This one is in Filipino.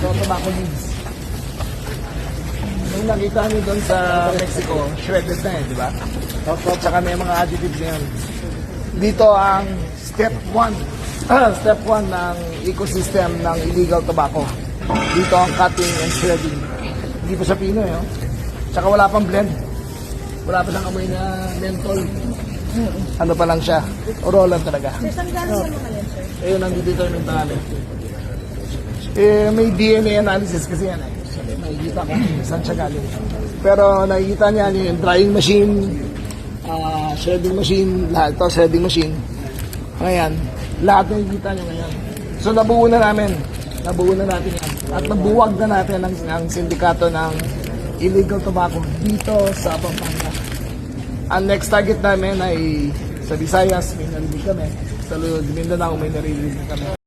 So, tobacco leaves. Nung nakita nyo doon sa Mexico, shredded na di ba? Tsaka may mga additives na yun. Dito ang step 1. Step 1 ng ecosystem ng illegal tobacco. Dito ang cutting and shredding. Hindi pa siya Pinoy, Tsaka wala pang blend. Wala pa siyang amoy na menthol. Ano pa lang siya? Orolan talaga. Sir, saan galing yung mga yan, sir? Ayun ang determinant. May DNA analysis kasi yan. Nakikita ko saan siya galing. Pero nakikita niya yung drying machine, shredding machine, lahat ito, shredding machine. Ngayon, lahat nakikita niyo ngayon. So nabuo na natin yan. At nabuwag na natin ang sindikato ng illegal tobacco dito sa Pampanga. Ang next target namin ay sa Visayas, may narinig kami. Sa Mindanao, may narinig kami.